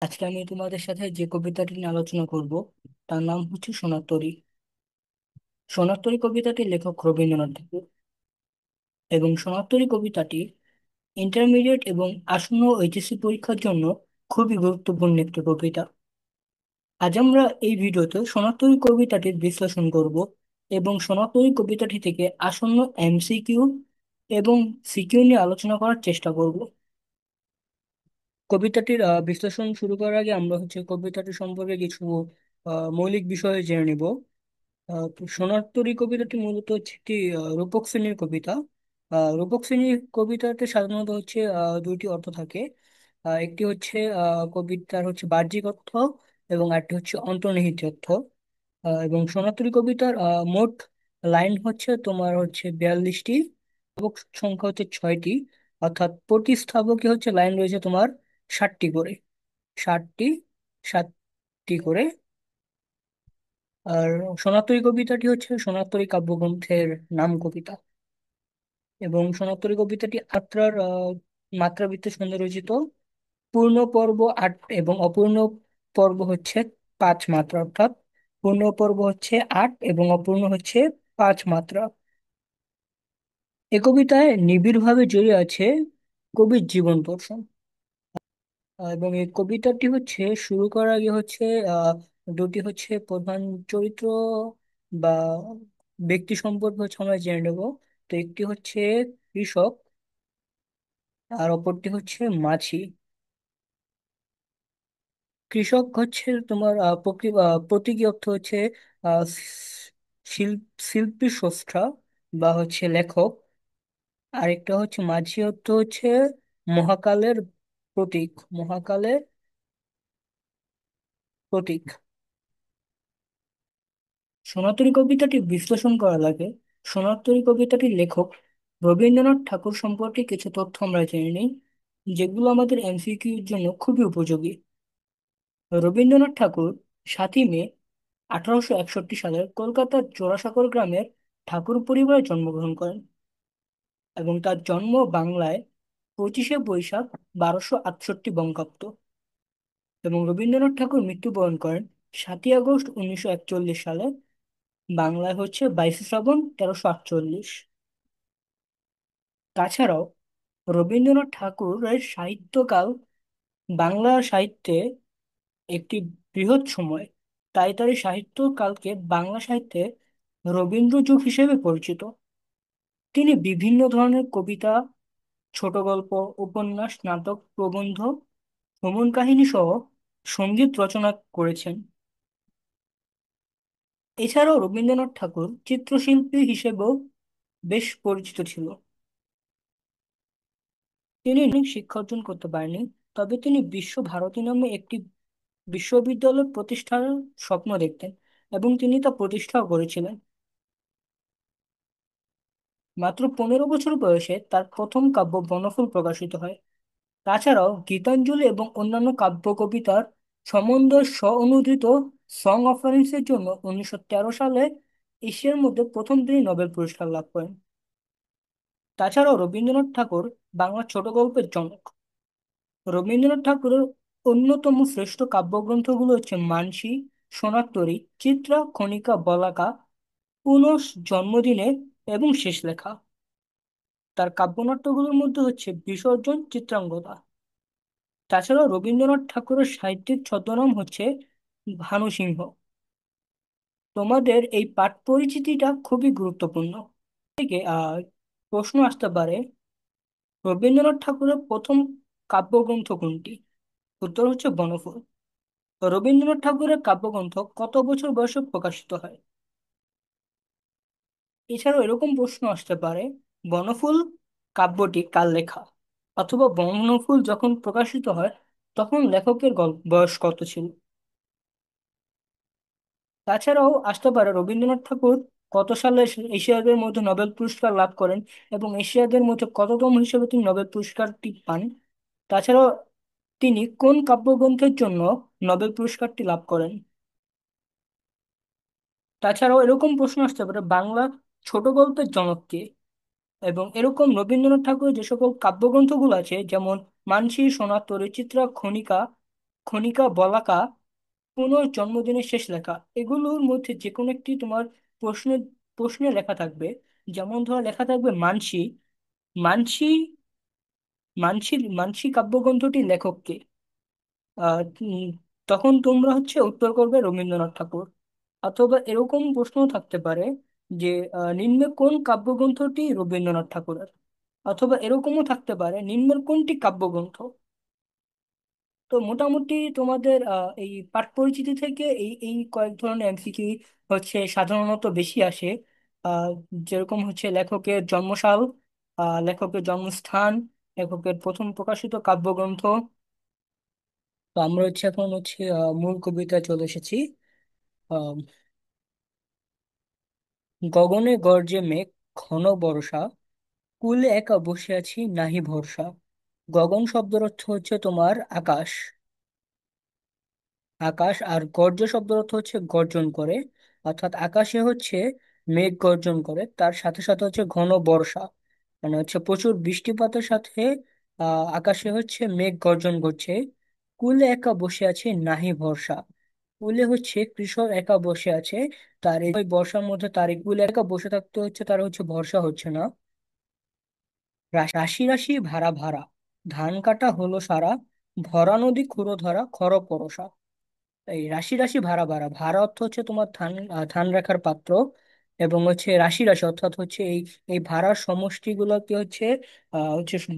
আজকে আমি তোমাদের সাথে যে কবিতাটি নিয়ে আলোচনা করব তার নাম হচ্ছে সোনার তরী। সোনার তরী কবিতাটির লেখক রবীন্দ্রনাথ ঠাকুর, এবং সোনার তরী কবিতাটি ইন্টারমিডিয়েট এবং আসন্ন এইচএসসি পরীক্ষার জন্য খুবই গুরুত্বপূর্ণ একটি কবিতা। আজ আমরা এই ভিডিওতে সোনার তরী কবিতাটির বিশ্লেষণ করব এবং সোনার তরী কবিতাটি থেকে আসন্ন এমসিকিউ এবং সিকিউ নিয়ে আলোচনা করার চেষ্টা করব। কবিতাটির বিশ্লেষণ শুরু করার আগে আমরা কবিতাটি সম্পর্কে কিছু মৌলিক বিষয়ে জেনে নিব। তো সোনার কবিতাটি মূলত হচ্ছে একটি রূপক শ্রেণীর কবিতা। রূপক শ্রেণীর কবিতাতে সাধারণত দুইটি অর্থ থাকে। একটি হচ্ছে কবিতার বাহ্যিক অর্থ, এবং আরেকটি হচ্ছে অন্তর্নিহিত অর্থ। এবং সোনার কবিতার মোট লাইন তোমার 42টি, স্থাবক সংখ্যা 6টি, অর্থাৎ প্রতি স্থাবকে লাইন রয়েছে তোমার 60টি করে। 60টি, 7টি করে। আর সোনারতরী কবিতাটি হচ্ছে সোনারতরী কাব্যগ্রন্থের নাম কবিতা, এবং সোনারতরী কবিতাটি মাত্রাবৃত্তের সঙ্গে রচিত। পূর্ণ পর্ব 8 এবং অপূর্ণ পর্ব 5 মাত্রা, অর্থাৎ পূর্ণ পর্ব 8 এবং অপূর্ণ 5 মাত্রা। এ কবিতায় নিবিড়ভাবে জড়িয়ে আছে কবির জীবন দর্শন। এবং এই কবিতাটি শুরু করার আগে আহ দুটি প্রধান চরিত্র বা ব্যক্তি সম্পর্কে আমরা জেনে নেব। তো একটি কৃষক, আর অপরটি মাঝি। কৃষক তোমার প্রতীকী অর্থ আহ, শিল্পী স্রষ্টা বা লেখক। আরেকটা মাঝি অর্থ মহাকালের প্রতীক, মহাকালের প্রতীক। সোনাতরী কবিতাটি বিশ্লেষণ করা লাগে। সোনাতরী কবিতাটির লেখক রবীন্দ্রনাথ ঠাকুর সম্পর্কে কিছু তথ্য আমরা জেনে নিই, যেগুলো আমাদের এমসিকিউর জন্য খুবই উপযোগী। রবীন্দ্রনাথ ঠাকুর 7ই মে 1861 সালে কলকাতার জোড়াসাঁকোর গ্রামের ঠাকুর পরিবারে জন্মগ্রহণ করেন, এবং তার জন্ম বাংলায় 25শে বৈশাখ 1268 বঙ্গাব্দ। এবং রবীন্দ্রনাথ ঠাকুর মৃত্যুবরণ করেন 7ই আগস্ট 1941 সালে, বাংলায় 22শে শ্রাবণ 1348। তাছাড়াও রবীন্দ্রনাথ ঠাকুরের সাহিত্যকাল বাংলা সাহিত্যে একটি বৃহৎ সময়, তাই তার এই সাহিত্যকালকে বাংলা সাহিত্যে রবীন্দ্র যুগ হিসেবে পরিচিত। তিনি বিভিন্ন ধরনের কবিতা, ছোট গল্প, উপন্যাস, নাটক, প্রবন্ধ, ভ্রমণ কাহিনী সহ সঙ্গীত রচনা করেছেন। এছাড়াও রবীন্দ্রনাথ ঠাকুর চিত্রশিল্পী হিসেবেও বেশ পরিচিত ছিল। তিনি শিক্ষা অর্জন করতে পারেননি, তবে তিনি বিশ্বভারতী নামে একটি বিশ্ববিদ্যালয় প্রতিষ্ঠার স্বপ্ন দেখতেন, এবং তিনি তা প্রতিষ্ঠাও করেছিলেন। মাত্র 15 বছর বয়সে তার প্রথম কাব্য বনফুল প্রকাশিত হয়। তাছাড়াও গীতাঞ্জলি এবং অন্যান্য কাব্য কবিতার সমন্বয় স্ব-অনুদিত সং অফারেন্সের জন্য 1913 সালে এশিয়ার মধ্যে প্রথম তিনি নোবেল পুরস্কার লাভ করেন। তাছাড়াও রবীন্দ্রনাথ ঠাকুর বাংলা ছোট গল্পের জনক। রবীন্দ্রনাথ ঠাকুরের অন্যতম শ্রেষ্ঠ কাব্যগ্রন্থগুলো মানসী, সোনার তরী, চিত্রা, খনিকা, বলাকা, পুনঃ জন্মদিনে এবং শেষ লেখা। তার কাব্যনাট্যগুলোর মধ্যে বিসর্জন, চিত্রাঙ্গদা। তাছাড়াও রবীন্দ্রনাথ ঠাকুরের সাহিত্যিক ছদ্মনাম ভানু সিংহ। তোমাদের এই পাঠ পরিচিতিটা খুবই গুরুত্বপূর্ণ। থেকে প্রশ্ন আসতে পারে, রবীন্দ্রনাথ ঠাকুরের প্রথম কাব্যগ্রন্থ কোনটি? উত্তর বনফুল। রবীন্দ্রনাথ ঠাকুরের কাব্যগ্রন্থ কত বছর বয়সে প্রকাশিত হয়? এছাড়াও এরকম প্রশ্ন আসতে পারে, বনফুল কাব্যটি কার লেখা, অথবা বনফুল যখন প্রকাশিত হয় তখন লেখকের বয়স কত ছিল? তাছাড়াও আসতে পারে, রবীন্দ্রনাথ ঠাকুর কত সালে এশিয়াদের মধ্যে নোবেল পুরস্কার লাভ করেন, এবং এশিয়াদের মধ্যে কততম হিসেবে তিনি নোবেল পুরস্কারটি পান? তাছাড়াও তিনি কোন কাব্যগ্রন্থের জন্য নোবেল পুরস্কারটি লাভ করেন? তাছাড়াও এরকম প্রশ্ন আসতে পারে, বাংলা ছোট গল্পের জনক কে? এবং এরকম রবীন্দ্রনাথ ঠাকুরের যে সকল কাব্যগ্রন্থগুলো আছে, যেমন মানসী, সোনার তরী, চিত্রা, খনিকা, ক্ষণিকা বলাকা, পুনর্জন্মদিনের শেষ লেখা, এগুলোর মধ্যে যে কোনো একটি তোমার প্রশ্ন প্রশ্নে লেখা থাকবে। যেমন ধর লেখা থাকবে মানসী। মানসী মানসী মানসী কাব্যগ্রন্থটির লেখক কে? তখন তোমরা উত্তর করবে রবীন্দ্রনাথ ঠাকুর। অথবা এরকম প্রশ্ন থাকতে পারে যে নিম্নে কোন কাব্যগ্রন্থটি রবীন্দ্রনাথ ঠাকুরের? অথবা এরকমও থাকতে পারে নিম্নের কোনটি কাব্যগ্রন্থ? তো মোটামুটি তোমাদের এই পাঠ পরিচিতি থেকে এই এই কয়েক ধরনের এমসিকিউ সাধারণত বেশি আসে। আহ, যেরকম লেখকের জন্মসাল, লেখকের জন্মস্থান, লেখকের প্রথম প্রকাশিত কাব্যগ্রন্থ। তো আমরা এখন মূল কবিতায় চলে এসেছি। আহ, গগনে গর্জে মেঘ, ঘন বর্ষা, কূলে একা বসে আছি নাহি ভরসা। গগন শব্দের অর্থ তোমার আকাশ। আকাশ, আর গর্জ শব্দের অর্থ গর্জন করে। অর্থাৎ আকাশে মেঘ গর্জন করে, তার সাথে সাথে ঘন বর্ষা, মানে প্রচুর বৃষ্টিপাতের সাথে আকাশে মেঘ গর্জন করছে। কূলে একা বসে আছে নাহি ভরসা। কূলে কৃষক একা বসে আছে, তার এই বর্ষার মধ্যে তার এই কূলে একা বসে থাকতে তার ভরসা হচ্ছে না। রাশি রাশি ভাড়া ভাড়া, ধান কাটা হলো সারা, ভরা নদী ক্ষুরো ধরা খর পরশা। এই রাশি রাশি ভাড়া ভাড়া, ভাড়া অর্থ তোমার ধান, ধান রাখার পাত্র। এবং রাশি রাশি অর্থাৎ এই এই ভাড়ার সমষ্টি গুলোকে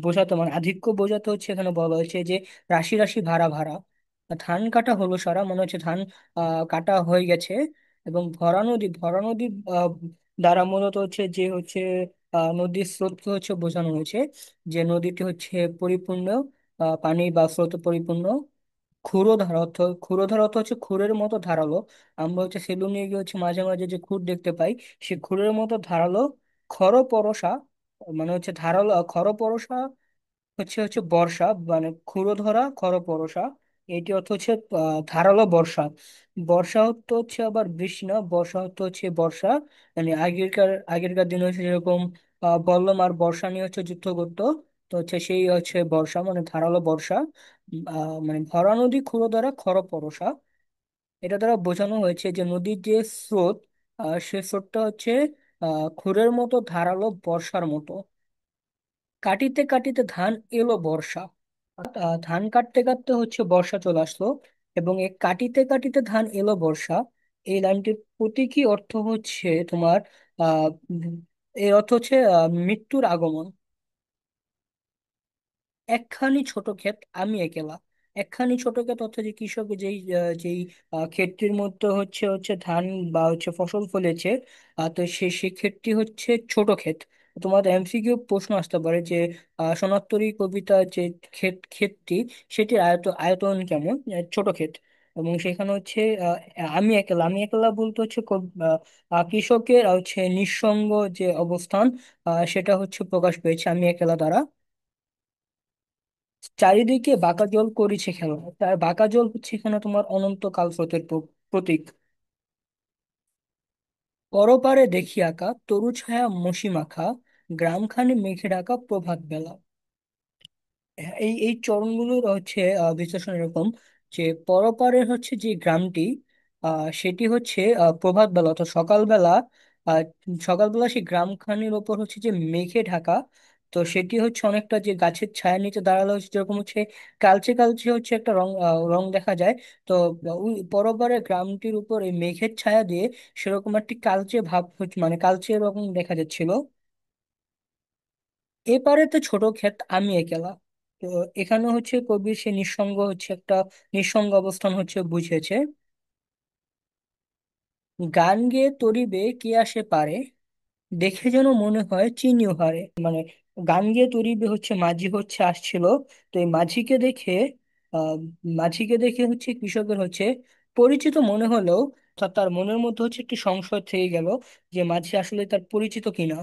বোঝাতে, মানে আধিক্য বোঝাতে এখানে বলা হয়েছে যে রাশি রাশি ভাড়া ভাড়া। ধান কাটা হলো সারা, মানে ধান কাটা হয়ে গেছে। এবং ভরা নদী, ভরা নদী দ্বারা মূলত যে নদীর স্রোতকে বোঝানো হয়েছে, যে নদীটি পরিপূর্ণ, পানি বা স্রোত পরিপূর্ণ। ক্ষুরধার অর্থ, ক্ষুরধার অর্থ খুরের মতো ধারালো। আমরা সেলুনে গিয়ে মাঝে মাঝে যে খুর দেখতে পাই, সে খুরের মতো ধারালো। খরপরশা, মানে ধারালো খরপরশা হচ্ছে হচ্ছে বর্ষা, মানে ক্ষুরো ধরা খরপরশা। এটি অর্থ ধারালো বর্ষা। বর্ষা অর্থ আবার বৃষ্টি না, বর্ষা অর্থ বর্ষা। মানে আগেরকার দিনে যেরকম বল্লম আর বর্ষা নিয়ে যুদ্ধ করতো, তো সেই বর্ষা, মানে ধারালো বর্ষা। মানে ভরা নদী ক্ষুরো দ্বারা খরপরশা। এটা দ্বারা বোঝানো হয়েছে যে নদীর যে স্রোত, সে স্রোতটা ক্ষুরের মতো ধারালো বর্ষার মতো। কাটিতে কাটিতে ধান এলো বর্ষা। ধান কাটতে কাটতে বর্ষা চলে আসলো। এবং এই কাটিতে কাটিতে ধান এলো বর্ষা, এই লাইনটির প্রতীকী অর্থ তোমার আহ উম, এর অর্থ মৃত্যুর আগমন। একখানি ছোট ক্ষেত আমি একেলা। একখানি ছোট ক্ষেত অর্থাৎ যে কৃষক যেই ক্ষেতটির মধ্যে হচ্ছে হচ্ছে ধান বা ফসল ফলেছে, তো সেই ক্ষেতটি ছোট ক্ষেত। তোমাদের এমসিকিউ প্রশ্ন আসতে পারে যে সোনার কবিতা যে ক্ষেতটি, সেটির আয়তন কেমন? ছোট ক্ষেত। এবং সেখানে আমি একলা, আমি একলা বলতে কৃষকের নিঃসঙ্গ যে অবস্থান, সেটা প্রকাশ পেয়েছে আমি একলা দ্বারা। চারিদিকে বাঁকা জল করিছে খেলা, তার বাঁকা জল এখানে তোমার অনন্তকাল স্রোতের প্রতীক। পরপারে দেখি আঁকা তরু ছায়া মসি মাখা, গ্রামখানি মেঘে ঢাকা প্রভাত বেলা। এই এই চরণগুলোর বিশ্লেষণ এরকম যে পরপারের যে গ্রামটি, সেটি প্রভাত বেলা অর্থাৎ সকালবেলা। আহ, সকালবেলা সেই গ্রামখানির ওপর যে মেঘে ঢাকা। তো সেটি অনেকটা যে গাছের ছায়ার নিচে দাঁড়ালে যেরকম কালচে কালচে একটা রং দেখা যায়। তো ওই পরপারে গ্রামটির উপর এই মেঘের ছায়া দিয়ে সেরকম একটি কালচে ভাব মানে কালচে রকম দেখা যাচ্ছিল। এপারে তো ছোট ক্ষেত আমি একলা। তো এখানে কবি সে নিঃসঙ্গ একটা নিঃসঙ্গ অবস্থান বুঝিয়েছে। গান গেয়ে তরিবে কে আসে পারে, দেখে যেন মনে হয় চিনিও হারে। মানে গান গেয়ে তরিবে মাঝি আসছিল। তো এই আহ মাঝিকে দেখে কৃষকের পরিচিত মনে হলেও তার মনের মধ্যে একটি সংশয় থেকে গেল যে মাঝি আসলে তার পরিচিত কিনা।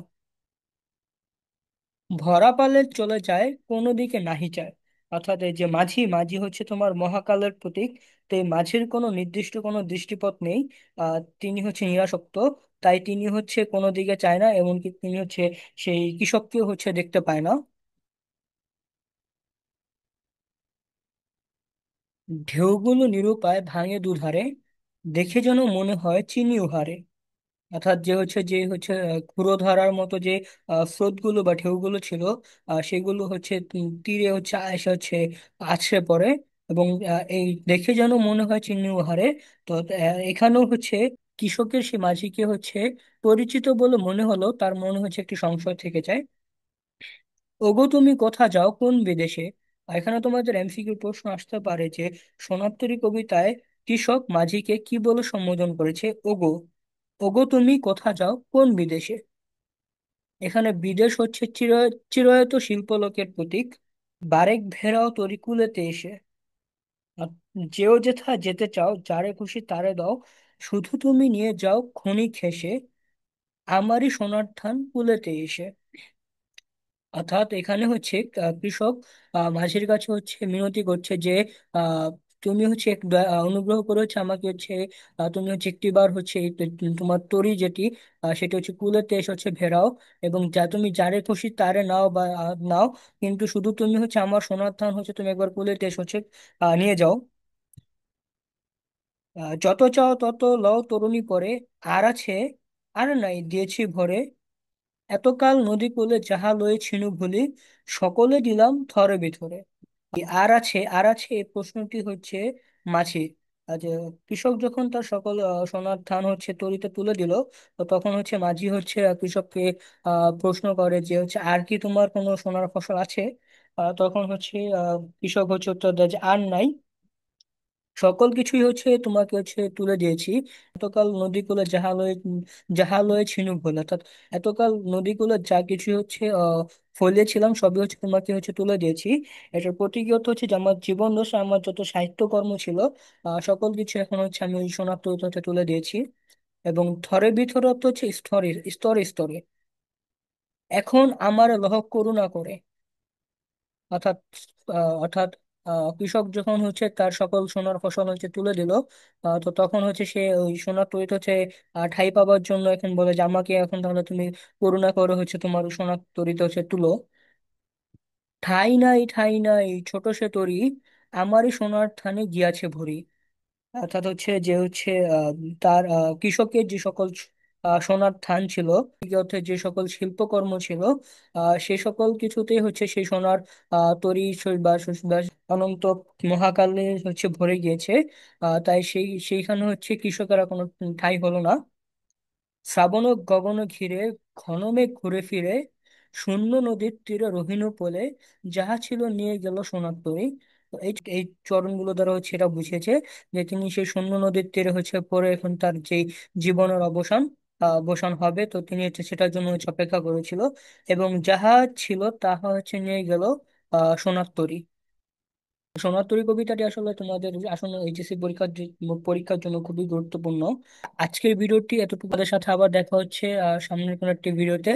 ভরা পালে চলে যায় কোনো দিকে নাহি যায়। অর্থাৎ এই যে মাঝি, মাঝি তোমার মহাকালের প্রতীক। তো এই মাঝির কোনো নির্দিষ্ট কোনো দৃষ্টিপথ নেই। তিনি নিরাসক্ত। তাই তিনি কোনো দিকে চায় না, এমনকি তিনি সেই কৃষককেও দেখতে পায় না। ঢেউগুলো নিরুপায় ভাঙে দুধারে, দেখে যেন মনে হয় চিনি উহারে। অর্থাৎ যে হচ্ছে ক্ষুরধারার মতো যে স্রোতগুলো বা ঢেউগুলো ছিল, সেগুলো হচ্ছে তীরে হচ্ছে এসে হচ্ছে আছড়ে পড়ে। এবং এই দেখে যেন মনে হয় চিনি উহারে। তো এখানেও হচ্ছে কৃষকের সে মাঝিকে হচ্ছে পরিচিত বলে মনে হলো, তার মনে হচ্ছে একটি সংশয় থেকে যায়। ওগো তুমি কোথা যাও কোন বিদেশে। এখানে তোমাদের এমসিকিউ প্রশ্ন আসতে পারে যে সোনারতরী কবিতায় কৃষক মাঝিকে কি বলে সম্বোধন করেছে? ওগো। ওগো তুমি কোথা যাও কোন বিদেশে। এখানে বিদেশ হচ্ছে চিরায়ত শিল্পলোকের প্রতীক। বারেক ভেড়াও তরি কুলেতে এসে। আর যেও যেথা যেতে চাও, যারে খুশি তারে দাও, শুধু তুমি নিয়ে যাও খনি খেসে, আমারই সোনার ধান কুলেতে এসে। অর্থাৎ এখানে হচ্ছে কৃষক মাঝির কাছে হচ্ছে মিনতি করছে যে আহ, তুমি হচ্ছে অনুগ্রহ করে হচ্ছে আমাকে হচ্ছে তুমি হচ্ছে একটিবার হচ্ছে তোমার তরি যেটি সেটা হচ্ছে কুলেতে এসে হচ্ছে ভেড়াও, এবং যা তুমি যারে খুশি তারে নাও বা নাও, কিন্তু শুধু তুমি হচ্ছে আমার সোনার ধান হচ্ছে তুমি একবার কুলেতে এসে হচ্ছে নিয়ে যাও। যত চাও তত লও তরুণী পরে, আর আছে আর নাই দিয়েছি ভরে, এতকাল নদী কূলে যাহা লয়েছিনু ভুলি, সকলে দিলাম থরে বিথরে। এই আর আছে এই প্রশ্নটি হচ্ছে মাছির। যে কৃষক যখন তার সকল সোনার ধান হচ্ছে তরিতে তুলে দিল, তো তখন হচ্ছে মাঝি হচ্ছে কৃষককে প্রশ্ন করে যে হচ্ছে আর কি তোমার কোনো সোনার ফসল আছে। তখন হচ্ছে কৃষক হচ্ছে উত্তর দেয় যে আর নাই, সকল কিছুই হচ্ছে তোমাকে হচ্ছে তুলে দিয়েছি। এতকাল নদীগুলো জাহালয়ে ছিনুক বলে, অর্থাৎ এতকাল নদীগুলো যা কিছু হচ্ছে ফলিয়েছিলাম সবই হচ্ছে তোমাকে হচ্ছে তুলে দিয়েছি। এটার প্রতীকী হচ্ছে যে আমার জীবন দশা আমার যত সাহিত্যকর্ম ছিল সকল কিছু এখন হচ্ছে আমি ওই শনাক্ত হতে তুলে দিয়েছি। এবং থরে বিথর অর্থ হচ্ছে স্তরে স্তরে স্তরে। এখন আমার লহ করুণা করে। অর্থাৎ অর্থাৎ কৃষক যখন হচ্ছে তার সকল সোনার ফসল হচ্ছে তুলে দিল, তো তখন হচ্ছে সে ওই সোনার তৈরি হচ্ছে ঠাঁই পাবার জন্য এখন বলে যে আমাকে এখন তাহলে তুমি করুণা করে হচ্ছে তোমার সোনার তরিতে হচ্ছে তুলো। ঠাঁই নাই ছোট সে তরি, আমারই সোনার থানে গিয়াছে ভরি। অর্থাৎ হচ্ছে যে হচ্ছে তার কৃষকের যে সকল সোনার ধান ছিল, অর্থে যে সকল শিল্পকর্ম ছিল, সে সকল কিছুতেই হচ্ছে সেই সোনার তরী বা অনন্ত মহাকালে হচ্ছে ভরে গিয়েছে। তাই সেইখানে হচ্ছে কৃষকেরা কোনো ঠাঁই হলো না। শ্রাবণ গগন ঘিরে ঘন মেঘ ঘুরে ফিরে, শূন্য নদীর তীরে রহিনু বলে, যাহা ছিল নিয়ে গেল সোনার তরী। তো এই চরণগুলো দ্বারা হচ্ছে এটা বুঝিয়েছে যে তিনি সেই শূন্য নদীর তীরে হচ্ছে পরে এখন তার যেই জীবনের অবসান হবে, তো তিনি হচ্ছে সেটার জন্য হচ্ছে অপেক্ষা করেছিল। এবং যাহা ছিল তাহা হচ্ছে নিয়ে গেল সোনার তরী। সোনার কবিতাটি আসলে তোমাদের আসলে এইচএসসি পরীক্ষার জন্য খুবই গুরুত্বপূর্ণ। আজকের ভিডিওটি এতটুকু, তাদের সাথে আবার দেখা হচ্ছে সামনের কোনো একটি ভিডিওতে।